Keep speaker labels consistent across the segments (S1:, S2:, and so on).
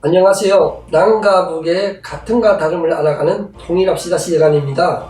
S1: 안녕하세요. 남과 북의 같음과 다름을 알아가는 통일합시다 시간입니다.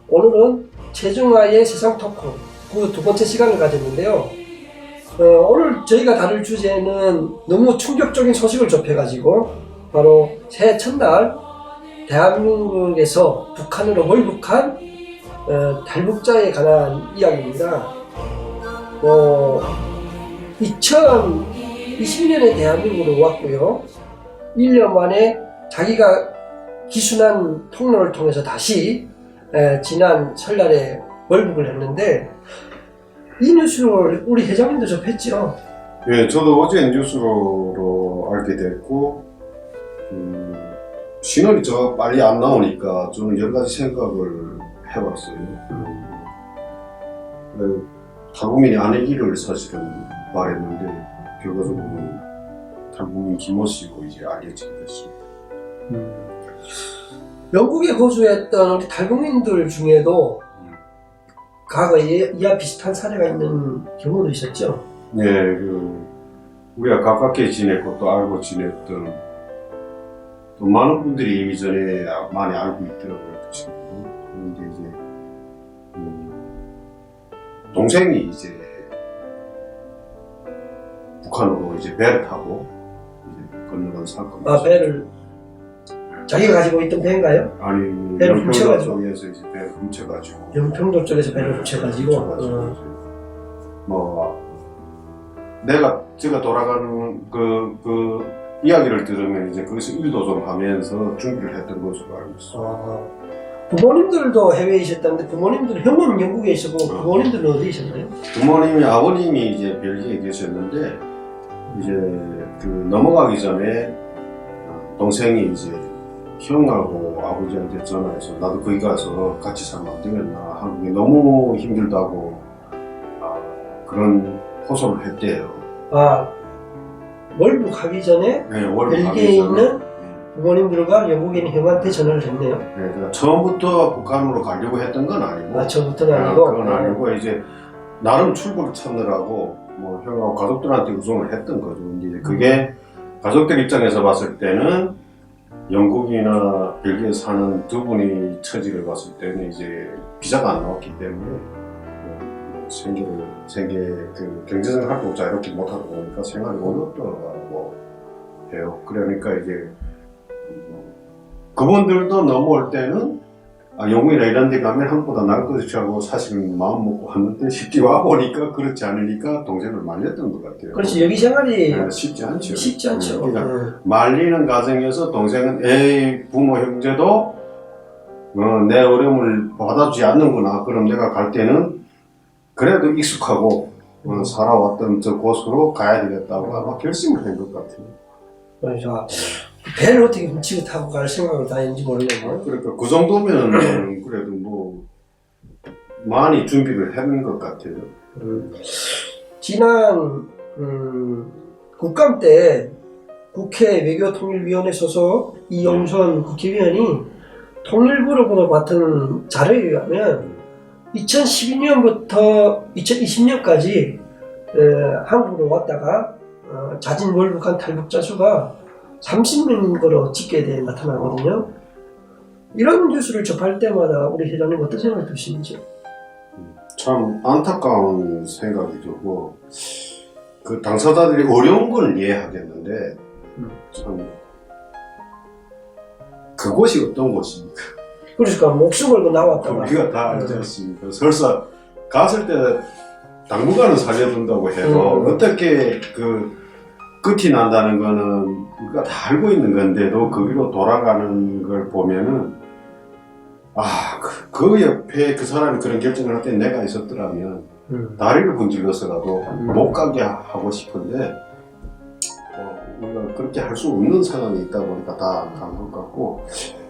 S1: 오늘은 최중화의 세상 토크 그 두 번째 시간을 가졌는데요. 오늘 저희가 다룰 주제는 너무 충격적인 소식을 접해가지고 바로 새해 첫날 대한민국에서 북한으로 월북한 탈북자에 관한 이야기입니다. 2020년에 대한민국으로 왔고요. 1년 만에 자기가 기순한 통로를 통해서 다시 지난 설날에 월북을 했는데 이 뉴스를 우리 회장님도 접했죠?
S2: 예, 저도 어제 뉴스로 알게 됐고 신원이 저 빨리 안 나오니까 저는 여러 가지 생각을 해봤어요. 탈북민이 아니기를 사실은 말했는데 결과적으로는 탈북민 김모 씨고 이제 알려지게 됐습니다.
S1: 영국에 거주했던 우리 탈북민들 중에도 과거에 이와 비슷한 사례가 있는 경우도 있었죠?
S2: 네, 우리가 가깝게 지냈고 또 알고 지냈던 또 많은 분들이 이미 전에 많이 알고 있더라고요. 그 친구. 그런데 이제 동생이 이제 북한으로 이제 배를 타고 이제 건너간 사건.
S1: 배를 자기가 가지고 있던 배인가요?
S2: 아니,
S1: 배를
S2: 연평도
S1: 훔쳐가지고.
S2: 쪽에서 이제 배를 훔쳐가지고.
S1: 연평도 쪽에서 배를 훔쳐가지고.
S2: 제가 돌아가는 그 이야기를 들으면 이제 거기서 일도 좀 하면서 준비를 했던 것으로 알고 있어요.
S1: 부모님들도 해외에 있었다는데 부모님들 형은 영국에 있었고 부모님들은 어디 있었나요?
S2: 부모님이 아버님이 이제 벨기에 계셨는데 이제 그 넘어가기 전에 동생이 이제 형하고 아버지한테 전화해서 나도 거기 가서 같이 살면 안 되겠나, 한국이 너무 힘들다고 그런 호소를 했대요.
S1: 월북하기 전에
S2: 네,
S1: 벨기에 있는 부모님들과 영국에 있는 형한테 전화를 했네요.
S2: 네, 그러니까 처음부터 북한으로 가려고 했던 건 아니고.
S1: 처음부터는 아니고.
S2: 그건 아니고 이제 나름 출구를 찾느라고 뭐 형하고 가족들한테 의존을 했던 거죠. 이제 그게 가족들 입장에서 봤을 때는 영국이나 벨기에 사는 두 분이 처지를 봤을 때는 이제 비자가 안 나왔기 때문에 생계 그 경제적 활동 자유롭게 못하다 보니까 생활이 어렵더라고 해요. 그러니까 이제 그분들도 넘어올 때는 영국이나 이런 데 가면 한국보다 나을 것이지 하고 사실 마음 먹고 왔는데 쉽게 와보니까 그렇지 않으니까 동생을 말렸던 것 같아요.
S1: 그렇지, 여기 생활이
S2: 쉽지 않죠.
S1: 쉽지 않죠.
S2: 그러니까 말리는 과정에서 동생은 에이, 부모 형제도 내 어려움을 받아주지 않는구나. 그럼 내가 갈 때는 그래도 익숙하고 살아왔던 저 곳으로 가야 되겠다고 아마 결심을 한 것 같아요.
S1: 그래서 배를 어떻게 훔치고 타고 갈 생각을 다 했는지 모르겠네요.
S2: 그러니까 그 정도면 그래도 뭐 많이 준비를 했는 것 같아요.
S1: 지난 국감 때 국회 외교통일위원회 소속 이용선 국회의원이 통일부로부터 맡은 자료에 의하면 2012년부터 2020년까지 한국으로 왔다가 자진 월북한 탈북자 수가 30명인 거로 집계대에 나타나거든요. 이런 뉴스를 접할 때마다 우리 회장님 어떤 생각이 드시는지?
S2: 참 안타까운 생각이 들고 그 당사자들이 어려운 건 이해하겠는데 참 그곳이 어떤 곳입니까?
S1: 그러니까 목숨 걸고 나왔다가
S2: 우리가 다 알지 않습니까? 설사 갔을 때 당분간은 살려둔다고 해도 어떻게 그 끝이 난다는 거는 우리가 다 알고 있는 건데도 거기로 돌아가는 걸 보면은 그 옆에 그 사람이 그런 결정을 할 때 내가 있었더라면 다리를 분질러서라도 못 가게 하고 싶은데 우리가 그렇게 할 수 없는 상황이 있다 보니까 다 간 것 같고,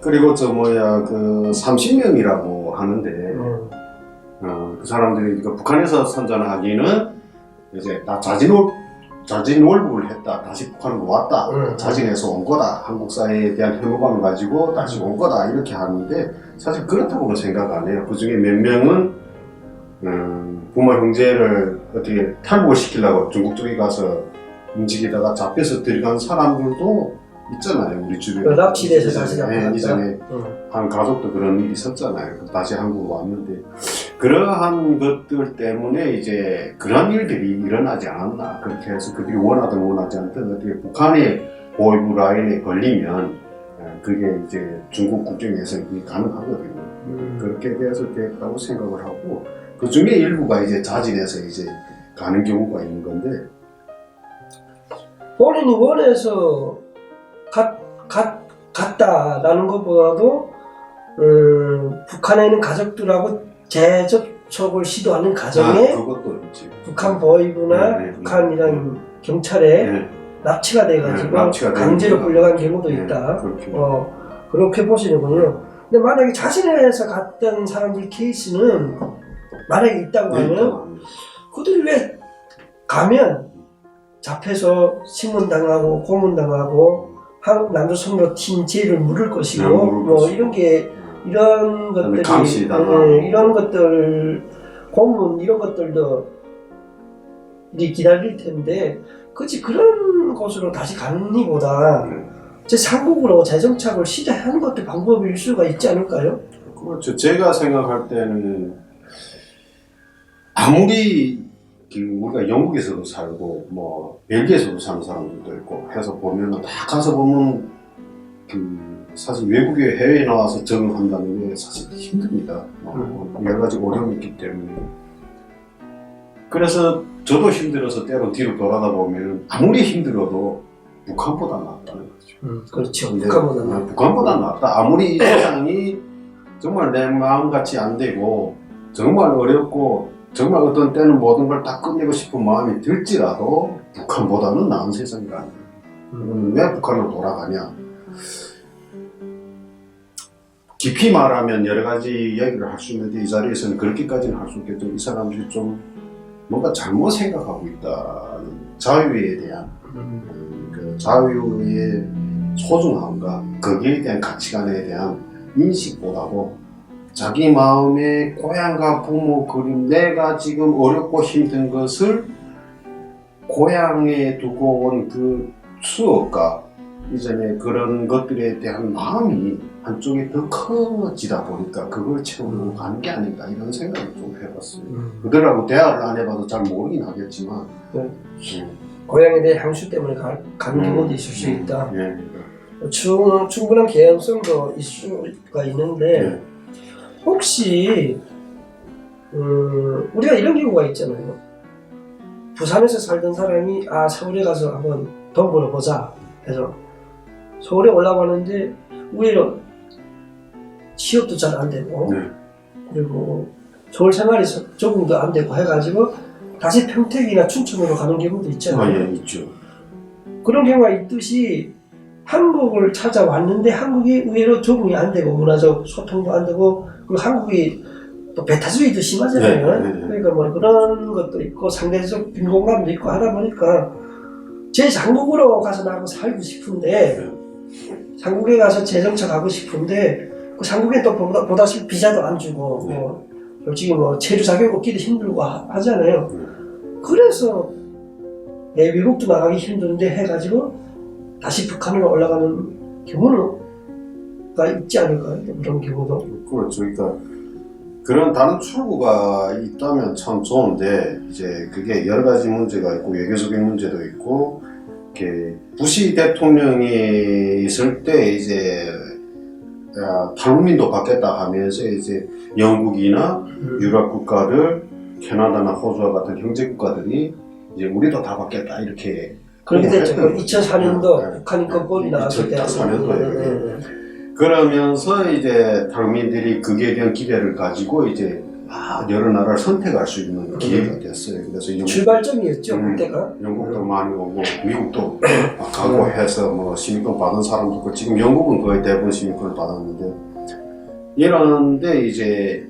S2: 그리고 그 30명이라고 하는데 그 사람들이 북한에서 선전하기는 이제 나 자진 월북을 했다, 다시 북한으로 왔다, 자진해서 온 거다, 한국 사회에 대한 혐오감을 가지고 다시 온 거다 이렇게 하는데 사실 그렇다고는 생각 안 해요. 그 중에 몇 명은 부모 형제를 어떻게 탈북을 시키려고 중국 쪽에 가서 움직이다가 잡혀서 들어간 사람들도 있잖아요. 우리 주변에.
S1: 그 납치돼서 다시 나왔다.
S2: 이전에 한 가족도 그런 일이 있었잖아요. 다시 한국으로 왔는데 그러한 것들 때문에 이제 그런 일들이 일어나지 않았나. 그렇게 해서 그들이 원하든 원하지 않든 어떻게 북한의 보이브 라인에 걸리면 그게 이제 중국 국경에서 그게 가능하거든요. 그렇게 돼서 됐다고 생각을 하고 그 중에 일부가 이제 자진해서 이제 가는 경우가 있는 건데
S1: 본인이 원해서 갔다라는 것보다도 북한에 있는 가족들하고 재접촉을 시도하는 과정에
S2: 그것도 있지.
S1: 북한 보위부나
S2: 네.
S1: 북한이란 경찰에
S2: 네.
S1: 납치가 돼가지고
S2: 납치가
S1: 강제로
S2: 되니까.
S1: 끌려간 경우도
S2: 네,
S1: 있다.
S2: 그렇게.
S1: 그렇게 보시는군요. 근데 만약에 자진해서 갔던 사람들 케이스는 만약에 있다고 하면 그들이 왜 가면 잡혀서 신문당하고 고문당하고 남조선으로 튄 죄를 물을 것이고 뭐 이런 게 이런 것들이 이런 것들 고문 이런 것들도 기다릴 텐데 그치 그런 곳으로 다시 가는 이보다 제 삼국으로 재정착을 시도하는 것도 방법일 수가 있지 않을까요?
S2: 그렇죠. 제가 생각할 때는 아무리 우리가 영국에서도 살고 뭐 벨기에서도 사는 사람들도 있고 해서 보면은 다 가서 보면 사실 외국에 해외에 나와서 적응한다는 게 사실 힘듭니다. 여러 가지 어려움이 있기 때문에. 그래서 저도 힘들어서 때로 뒤로 돌아다 보면 아무리 힘들어도 북한보다 낫다는 거죠.
S1: 그렇죠.
S2: 북한보다 낫다. 아무리 이 세상이 정말 내 마음같이 안 되고 정말 어렵고 정말 어떤 때는 모든 걸 다 끝내고 싶은 마음이 들지라도 북한보다는 나은 세상이라는 거예요. 왜 북한으로 돌아가냐? 깊이 말하면 여러 가지 얘기를 할 수 있는데 이 자리에서는 그렇게까지는 할 수 없겠죠. 이 사람들이 좀 뭔가 잘못 생각하고 있다는 자유에 대한 그 자유의 소중함과 거기에 대한 가치관에 대한 인식보다도 자기 마음의 고향과 부모 그림 내가 지금 어렵고 힘든 것을 고향에 두고 온 그 추억과 이전에 그런 것들에 대한 마음이 한쪽이 더 커지다 보니까 그걸 채우려고 가는 게 아닌가 이런 생각을 좀 해봤어요. 그들하고 대화를 안 해봐도 잘 모르긴 하겠지만
S1: 고향에 대한 향수 때문에 가는 경우도 있을 수 있다. 충분한 개연성도 있을 수가 있는데 혹시 우리가 이런 경우가 있잖아요. 부산에서 살던 사람이 서울에 가서 한번 돈 벌어보자 해서 서울에 올라가는데 우리는 취업도 잘 안 되고 그리고 서울 생활이 적응도 안 되고 해가지고 다시 평택이나 춘천으로 가는 경우도 있잖아요.
S2: 있죠.
S1: 그런 경우가 있듯이 한국을 찾아왔는데 한국이 의외로 적응이 안 되고 문화적 소통도 안 되고 그리고 한국이 또 배타주의도 심하잖아요. 그러니까 뭐 그런 것도 있고 상대적 빈곤감도 있고 하다 보니까 제 장국으로 가서 나하고 살고 싶은데 장국에 가서 재정착하고 싶은데 그 장국에 또 보다시피 비자도 안 주고 뭐 솔직히 뭐 체류 자격 얻기도 힘들고 하잖아요. 그래서 내 미국도 나가기 힘든데 해가지고 다시 북한으로 올라가는 경우가 있지 않을까요? 그런 경우도.
S2: 그렇죠. 그러니까 그런 다른 출구가 있다면 참 좋은데 이제 그게 여러 가지 문제가 있고 외교적인 문제도 있고 이렇게 부시 대통령이 있을 때 이제 탈북민도 받겠다 하면서 이제 영국이나 유럽 국가들, 캐나다나 호주와 같은 형제 국가들이 이제 우리도 다 받겠다 이렇게
S1: 그렇게 됐죠. 2004년도 북한 인권법이 나왔을 때
S2: 2004년도에 그러면서 이제 탈북민들이 거기에 대한 기대를 가지고 이제 여러 나라를 선택할 수 있는 기회가 됐어요. 그래서
S1: 출발점이었죠 그때가.
S2: 영국도 많이 오고 미국도 가고 해서 뭐 시민권 받은 사람도 있고 지금 영국은 거의 대부분 시민권을 받았는데 이런데 이제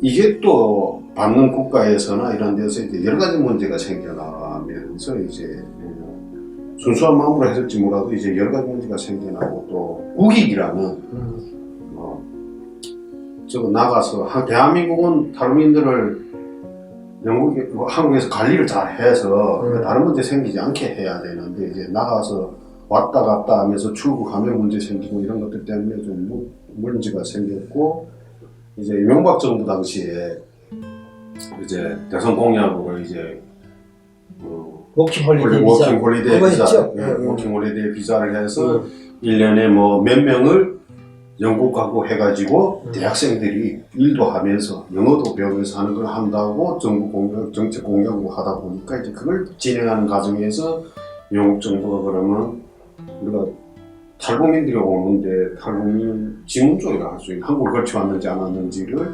S2: 이게 또 받는 국가에서나 이런 데서 이제 여러 가지 문제가 생겨나면서 이제 순수한 마음으로 했을지 몰라도 이제 여러 가지 문제가 생겨나고 또 국익이라는 저거 나가서 대한민국은 탈북민들을 한국에서 관리를 잘 해서 다른 문제 생기지 않게 해야 되는데 이제 나가서 왔다 갔다 하면서 출국하면 문제 생기고 이런 것들 때문에 좀 문제가 생겼고, 이제 이명박 정부 당시에 이제 대선 공약으로 이제
S1: 워킹 홀리데이 비자
S2: 워킹 홀리데이
S1: 그거
S2: 비자,
S1: 했죠?
S2: 워킹 홀리데이 비자를 해서 1년에 뭐 몇 명을 영국 가고 해가지고 대학생들이 일도 하면서 영어도 배우면서 하는 걸 한다고 정부 공약, 정책 공약으로 하다 보니까 이제 그걸 진행하는 과정에서 영국 정부가 그러면 우리가 탈북민들이 오는데 탈북민 지문 조회를 할 수 있는, 한국을 거쳐왔는지 안 왔는지를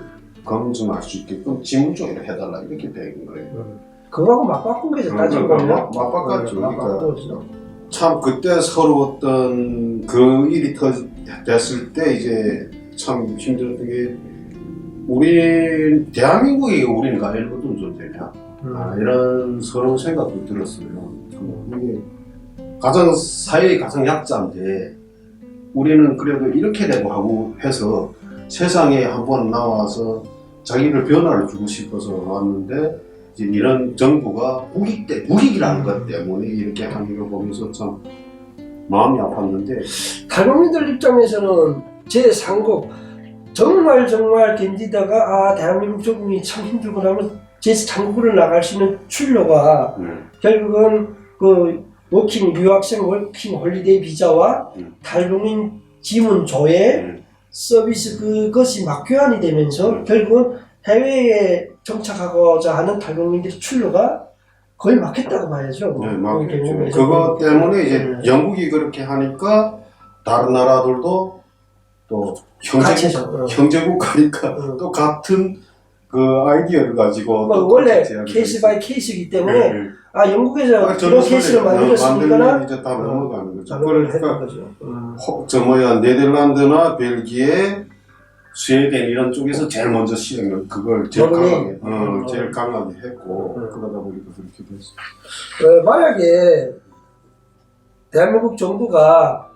S2: 검증할 수 있게끔 지문 조회를 해달라 이렇게 된 거예요.
S1: 그거하고 맞바꾼 거죠. 따지고 보면.
S2: 맞바꿨죠.
S1: 맞바꿨죠.
S2: 참 그때 서러웠던 그 일이 됐을 때 이제 참 힘들었던 게, 우리 대한민국이 우리가 일부분 존재냐, 이런 서러운 생각도 들었어요. 이게 가장 사회의 가장 약자인데 우리는 그래도 이렇게 되고 하고 해서 세상에 한번 나와서 자기를 변화를 주고 싶어서 왔는데, 이제 이런 정부가 무익이라는 것 때문에 이렇게 하는 걸 보면서 참 마음이 아팠는데,
S1: 탈북민들 입장에서는 제3국 정말 견디다가 대한민국 적응이 참 힘들구나 하면 제3국으로 나갈 수 있는 출로가 결국은 그 유학생 워킹 홀리데이 비자와 탈북민 지문 조회 서비스 그것이 막교환이 되면서 결국은 해외에 정착하고자 하는 탈북민들의 출로가 거의 막혔다고 봐야죠.
S2: 네, 막혔죠. 그것 때문에 이제 영국이 그렇게 하니까 다른 나라들도 또 형제국가니까 또 같은 그 아이디어를 가지고
S1: 또 원래 케이스 바이 케이스이기 때문에 영국에서 그런 케이스를 만들었으니까
S2: 이제 다 넘어가는 거죠.
S1: 그러니까
S2: 네덜란드나 벨기에, 스웨덴 이런 쪽에서 제일 먼저 시행을 그걸 제일 강하게 했고, 그러다 보니까 그렇게 됐어요.
S1: 만약에 대한민국 정부가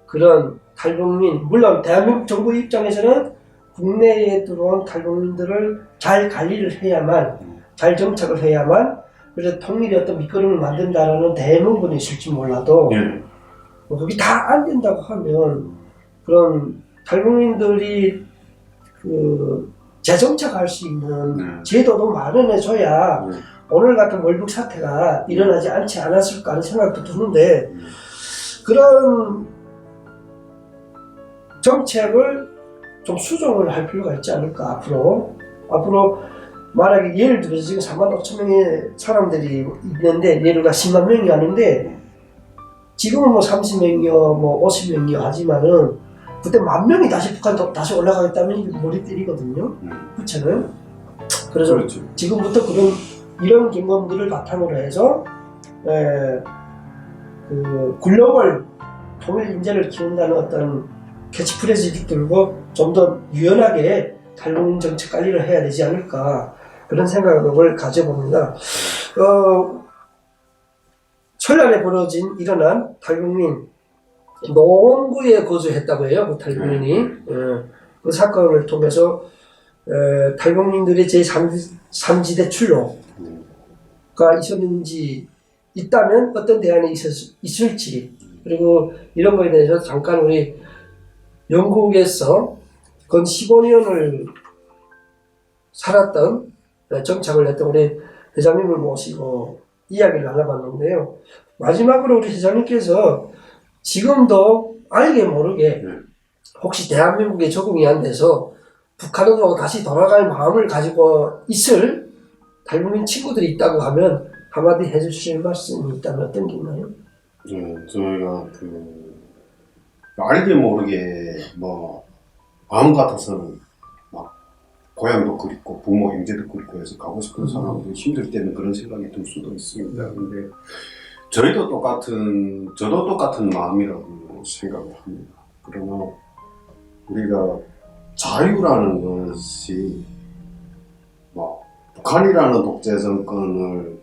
S1: 그런 탈북민, 물론 대한민국 정부 입장에서는 국내에 들어온 탈북민들을 잘 관리를 해야만, 잘 정착을 해야만, 그래서 통일의 어떤 밑거름을 만든다라는 대문군이 있을지 몰라도, 그게 다 안 된다고 하면 그런 탈북민들이 그 재정착할 수 있는 제도도 마련해줘야 오늘 같은 월북 사태가 일어나지 않지 않았을까 하는 생각도 드는데, 그런 정책을 좀 수정을 할 필요가 있지 않을까. 앞으로 만약에 예를 들어서 지금 4만 5천 명의 사람들이 있는데, 예를 들어 10만 명이 하는데 지금은 뭐 30명이요 뭐 50명이요 하지만은 그때 10,000명이 다시 북한 다시 올라가겠다면 이게 머리 때리거든요. 그렇잖아요. 그래서
S2: 그렇죠.
S1: 지금부터 이런 경험들을 바탕으로 해서 그 글로벌 통일 인재를 키운다는 어떤 캐치프레이즈를 들고 좀 더 유연하게 탈북민 정책 관리를 해야 되지 않을까, 그런 생각을 가져봅니다. 설날에 일어난 탈북민 노원구에 거주했다고 해요. 그 탈북민이. 그 사건을 통해서 탈북민들의 제3지대 출로가 있었는지, 있다면 어떤 대안이 있을지, 그리고 이런 거에 대해서 잠깐 우리 영국에서 건 15년을 살았던, 정착을 했던 우리 회장님을 모시고 이야기를 나눠봤는데요. 마지막으로 우리 회장님께서 지금도 알게 모르게 혹시 대한민국에 적응이 안 돼서 북한으로 다시 돌아갈 마음을 가지고 있을 탈북민 친구들이 있다고 하면 한마디 해주실 말씀이 있다면 어떤 게 있나요?
S2: 저희가 알게 모르게 뭐 마음 같아서는 막 고향도 그립고 부모 형제도 그립고 해서 가고 싶은 사람들 힘들 때는 그런 생각이 들 수도 있습니다. 근데 저도 똑같은 마음이라고 생각을 합니다. 그러나 우리가 자유라는 것이 뭐 북한이라는 독재 정권을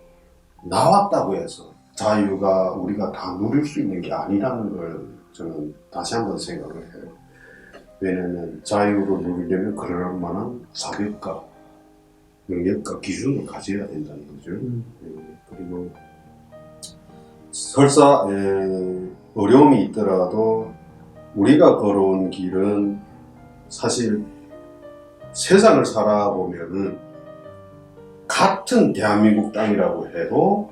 S2: 나왔다고 해서 자유가 우리가 다 누릴 수 있는 게 아니라는 걸 저는 다시 한번 생각을 해요. 왜냐하면 자유를 누리려면 그럴 만한 자격과 능력과 기준을 가져야 된다는 거죠. 그리고 설사 어려움이 있더라도 우리가 걸어온 길은 사실 세상을 살아보면은 같은 대한민국 땅이라고 해도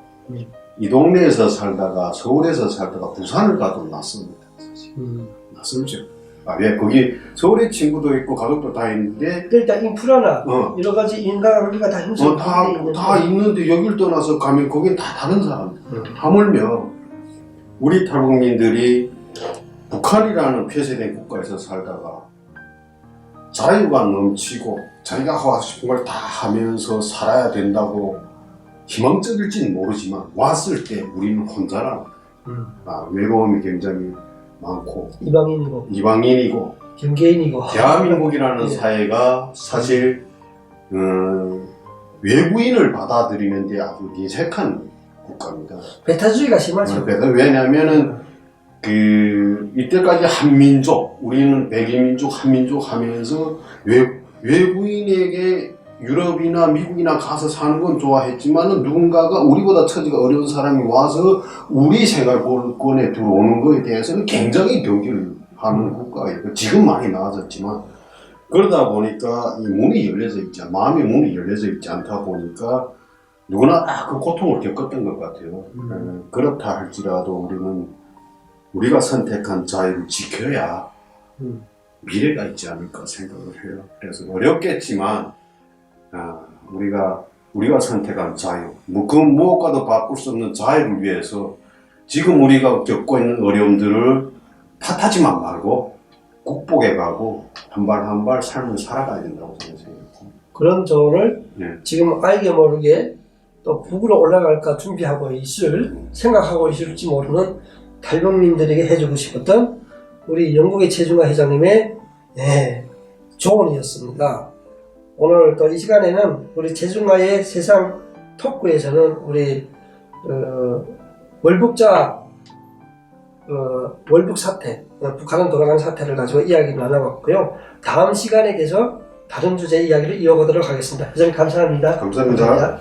S2: 이 동네에서 살다가 서울에서 살다가 부산을 가도 낯섭니다. 사실. 낯설죠. 왜? 거기 서울에 친구도 있고 가족도 다 있는데
S1: 일단 인프라나 여러 가지 인간관계가 다 형성돼
S2: 다 있는데 여길 떠나서 가면 거긴 다 다른 사람들. 하물며 우리 탈북민들이 북한이라는 폐쇄된 국가에서 살다가 자유가 넘치고 자기가 하고 싶은 걸 다 하면서 살아야 된다고 희망적일지는 모르지만 왔을 때 우리는 혼자라 외로움이 굉장히 많고 이방인이고
S1: 경계인이고
S2: 대한민국이라는 사회가 사실 외부인을 받아들이는 데 아주 미색한 국가입니다.
S1: 배타주의가 심하죠.
S2: 왜냐하면은 이때까지 한민족, 우리는 백인민족, 한민족 하면서 외부인에게 유럽이나 미국이나 가서 사는 건 좋아했지만은 누군가가 우리보다 처지가 어려운 사람이 와서 우리 생활권에 들어오는 거에 대해서는 굉장히 경계를 하는 국가예요. 지금 많이 나아졌지만 그러다 보니까 이 문이 열려져 있지, 마음의 문이 열려져 있지 않다 보니까 누구나 그 고통을 겪었던 것 같아요. 그렇다 할지라도 우리가 선택한 자유를 지켜야 미래가 있지 않을까 생각을 해요. 그래서 어렵겠지만 우리가 선택한 자유, 그 무엇과도 바꿀 수 없는 자유를 위해서 지금 우리가 겪고 있는 어려움들을 탓하지만 말고 극복해 가고 한 발 한 발 삶을 살아가야 된다고 저는 생각합니다.
S1: 그런 조언을 지금 알게 모르게 또 북으로 올라갈까 준비하고 생각하고 있을지 모르는 탈북민들에게 해주고 싶었던 우리 영국의 최중화 회장님의 조언이었습니다. 오늘 또 이 시간에는 우리 최중화의 세상 토크에서는 우리 월북 사태, 북한은 돌아간 사태를 가지고 이야기를 나눠봤고요. 다음 시간에 계속 다른 주제의 이야기를 이어보도록 하겠습니다. 회장님 감사합니다.
S2: 감사합니다.